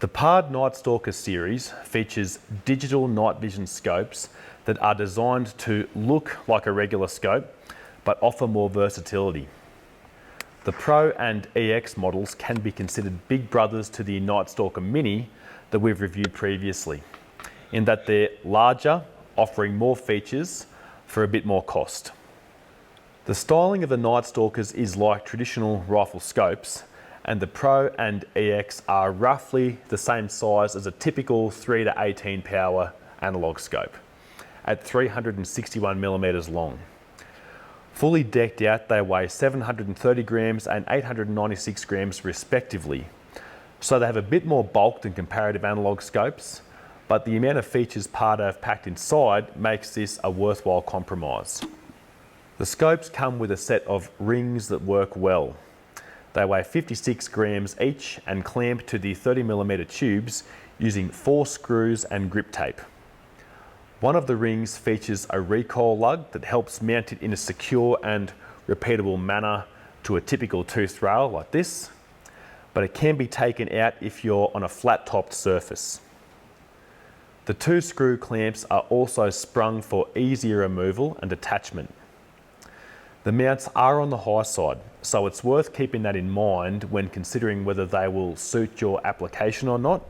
The Pard Nightstalker series features digital night vision scopes that are designed to look like a regular scope, but offer more versatility. The Pro and EX models can be considered big brothers to the Nightstalker Mini that we've reviewed previously, in that they're larger, offering more features for a bit more cost. The styling of the Nightstalkers is like traditional rifle scopes, and the Pro and EX are roughly the same size as a typical 3 to 18 power analog scope, at 361mm long. Fully decked out, they weigh 730 grams and 896 grams respectively, so they have a bit more bulk than comparative analog scopes, but the amount of features Pard have packed inside makes this a worthwhile compromise. The scopes come with a set of rings that work well. They weigh 56 grams each and clamp to the 30mm tubes using 4 screws and grip tape. One of the rings features a recoil lug that helps mount it in a secure and repeatable manner to a typical tooth rail like this, but it can be taken out if you're on a flat-topped surface. The 2 screw clamps are also sprung for easier removal and attachment. The mounts are on the high side, so it's worth keeping that in mind when considering whether they will suit your application or not,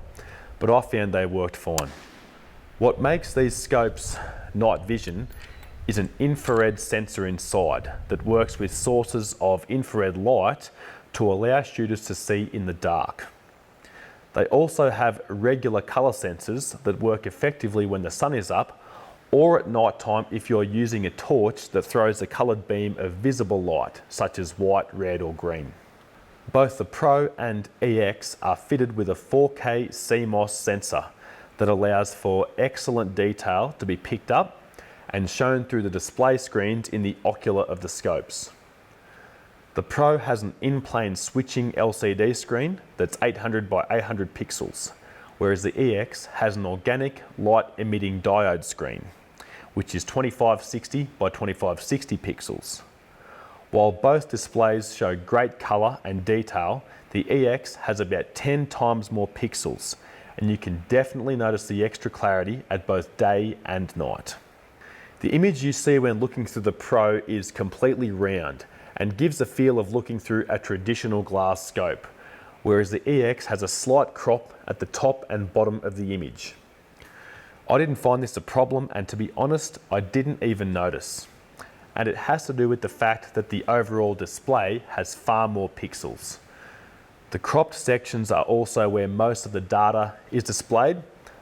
but I found they worked fine. What makes these scopes night vision is an infrared sensor inside that works with sources of infrared light to allow shooters to see in the dark. They also have regular colour sensors that work effectively when the sun is up, or at night time if you're using a torch that throws a coloured beam of visible light, such as white, red or green. Both the Pro and EX are fitted with a 4K CMOS sensor that allows for excellent detail to be picked up and shown through the display screens in the ocular of the scopes. The Pro has an in-plane switching LCD screen that's 800 by 800 pixels, whereas the EX has an organic light-emitting diode screen, which is 2560 by 2560 pixels. While both displays show great colour and detail, the EX has about 10 times more pixels, and you can definitely notice the extra clarity at both day and night. The image you see when looking through the Pro is completely round and gives the feel of looking through a traditional glass scope, whereas the EX has a slight crop at the top and bottom of the image. I didn't find this a problem, and to be honest, I didn't even notice. And it has to do with the fact that the overall display has far more pixels. The cropped sections are also where most of the data is displayed,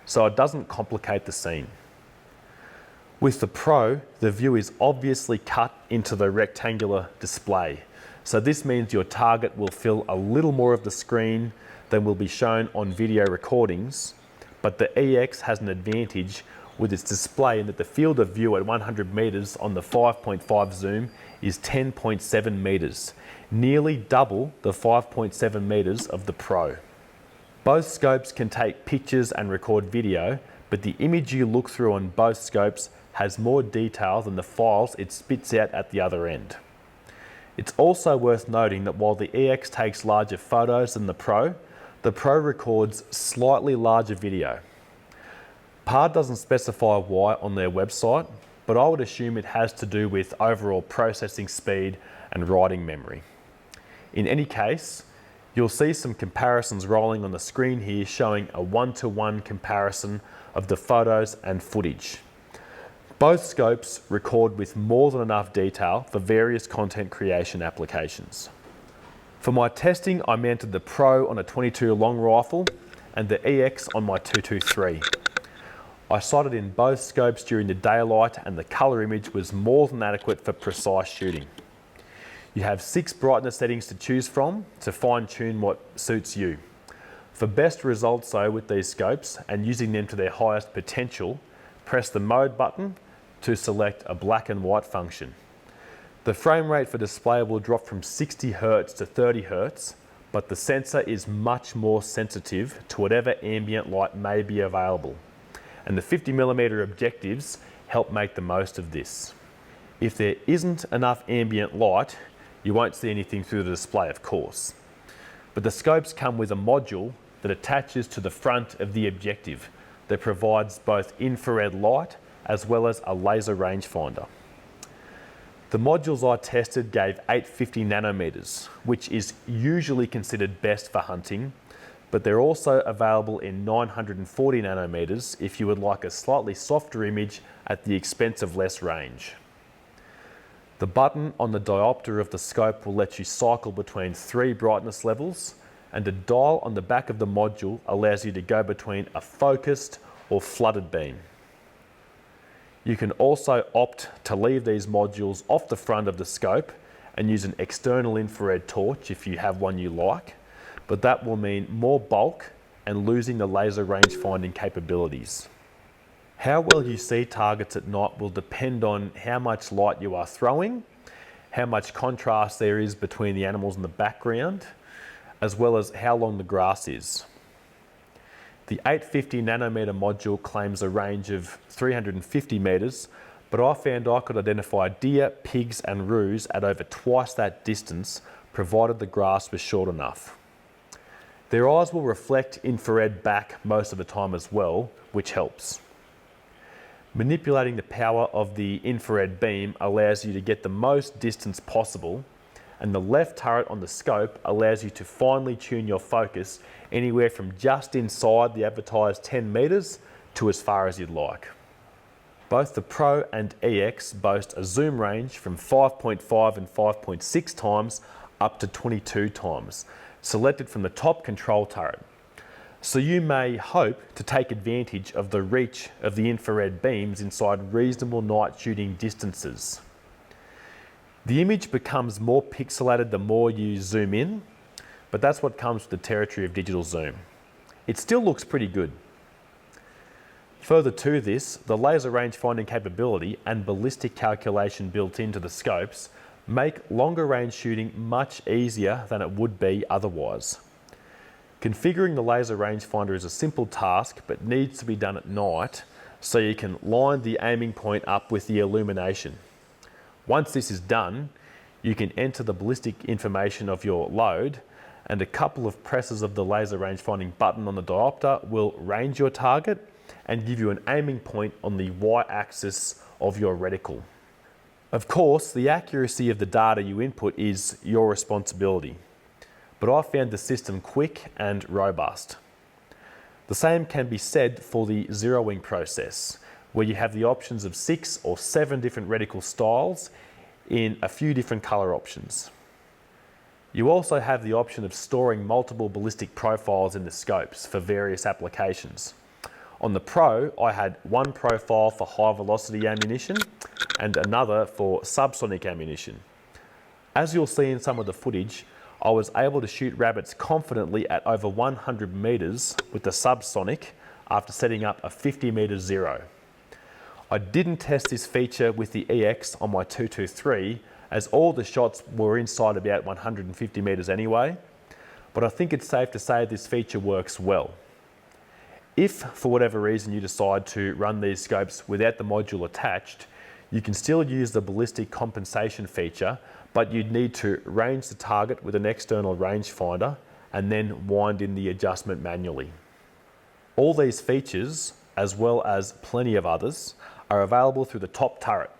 so it doesn't complicate the scene. With the Pro, the view is obviously cut into the rectangular display, so this means your target will fill a little more of the screen than will be shown on video recordings, but the EX has an advantage with its display in that the field of view at 100 meters on the 5.5 zoom is 10.7 meters, nearly double the 5.7 meters of the Pro. Both scopes can take pictures and record video, but the image you look through on both scopes has more detail than the files it spits out at the other end. It's also worth noting that while the EX takes larger photos than the Pro records slightly larger video. Pard doesn't specify why on their website, but I would assume it has to do with overall processing speed and writing memory. In any case, you'll see some comparisons rolling on the screen here showing a 1-to-1 comparison of the photos and footage. Both scopes record with more than enough detail for various content creation applications. For my testing, I mounted the Pro on a 22 long rifle and the EX on my 223. I sighted in both scopes during the daylight, and the colour image was more than adequate for precise shooting. You have 6 brightness settings to choose from to fine-tune what suits you. For best results though with these scopes and using them to their highest potential, press the mode button to select a black and white function. The frame rate for display will drop from 60 Hz to 30 Hz, but the sensor is much more sensitive to whatever ambient light may be available, and the 50mm objectives help make the most of this. If there isn't enough ambient light, you won't see anything through the display, of course. But the scopes come with a module that attaches to the front of the objective that provides both infrared light as well as a laser rangefinder. The modules I tested gave 850 nanometers, which is usually considered best for hunting, but they're also available in 940 nanometers if you would like a slightly softer image at the expense of less range. The button on the diopter of the scope will let you cycle between 3 brightness levels, and a dial on the back of the module allows you to go between a focused or flooded beam. You can also opt to leave these modules off the front of the scope and use an external infrared torch if you have one you like, but that will mean more bulk and losing the laser range-finding capabilities. How well you see targets at night will depend on how much light you are throwing, how much contrast there is between the animals in the background, as well as how long the grass is. The 850 nanometer module claims a range of 350 meters, but I found I could identify deer, pigs and roos at over twice that distance, provided the grass was short enough. Their eyes will reflect infrared back most of the time as well, which helps. Manipulating the power of the infrared beam allows you to get the most distance possible, and the left turret on the scope allows you to finely tune your focus anywhere from just inside the advertised 10 meters to as far as you'd like. Both the Pro and EX boast a zoom range from 5.5 and 5.6 times up to 22 times, selected from the top control turret. So you may hope to take advantage of the reach of the infrared beams inside reasonable night shooting distances. The image becomes more pixelated the more you zoom in, but that's what comes with the territory of digital zoom. It still looks pretty good. Further to this, the laser range-finding capability and ballistic calculation built into the scopes make longer range shooting much easier than it would be otherwise. Configuring the laser rangefinder is a simple task but needs to be done at night so you can line the aiming point up with the illumination. Once this is done, you can enter the ballistic information of your load, and a couple of presses of the laser rangefinding button on the diopter will range your target and give you an aiming point on the y-axis of your reticle. Of course, the accuracy of the data you input is your responsibility, but I found the system quick and robust. The same can be said for the zeroing process, where you have the options of 6 or 7 different reticle styles in a few different color options. You also have the option of storing multiple ballistic profiles in the scopes for various applications. On the Pro, I had one profile for high velocity ammunition and another for subsonic ammunition. As you'll see in some of the footage, I was able to shoot rabbits confidently at over 100 meters with the subsonic after setting up a 50 meter zero. I didn't test this feature with the EX on my 223 as all the shots were inside about 150 meters anyway, but I think it's safe to say this feature works well. If for whatever reason you decide to run these scopes without the module attached, you can still use the ballistic compensation feature, but you'd need to range the target with an external rangefinder and then wind in the adjustment manually. All these features, as well as plenty of others, are available through the top turret.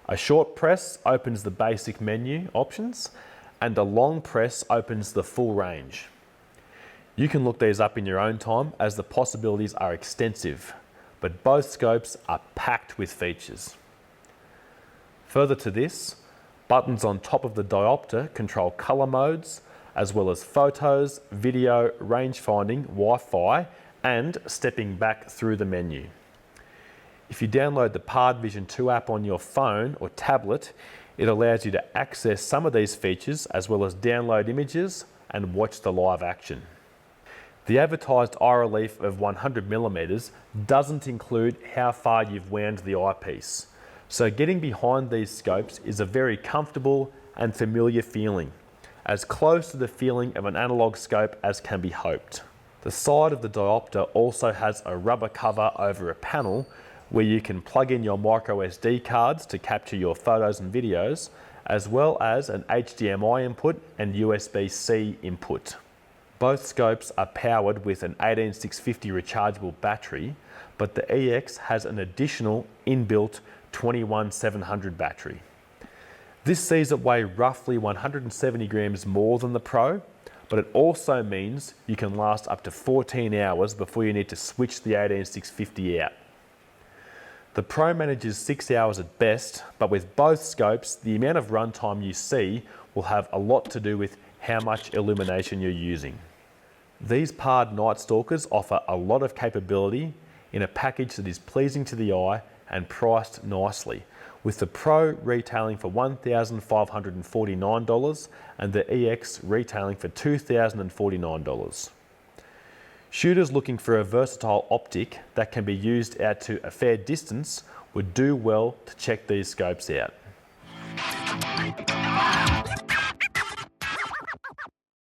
A short press opens the basic menu options, and a long press opens the full range. You can look these up in your own time as the possibilities are extensive, but both scopes are packed with features. Further to this, buttons on top of the diopter control color modes, as well as photos, video, range-finding, Wi-Fi, and stepping back through the menu. If you download the Pard Vision 2 app on your phone or tablet, it allows you to access some of these features as well as download images and watch the live action. The advertised eye relief of 100mm doesn't include how far you've wound the eyepiece, so getting behind these scopes is a very comfortable and familiar feeling, as close to the feeling of an analog scope as can be hoped. The side of the diopter also has a rubber cover over a panel where you can plug in your micro SD cards to capture your photos and videos, as well as an HDMI input and USB-C input. Both scopes are powered with an 18650 rechargeable battery, but the EX has an additional inbuilt 21700 battery. This sees it weigh roughly 170 grams more than the Pro, but it also means you can last up to 14 hours before you need to switch the 18650 out. The Pro manages 6 hours at best, but with both scopes, the amount of runtime you see will have a lot to do with how much illumination you're using. These Pard Nightstalkers offer a lot of capability in a package that is pleasing to the eye and priced nicely, with the Pro retailing for $1,549 and the EX retailing for $2,049. Shooters looking for a versatile optic that can be used out to a fair distance would do well to check these scopes out.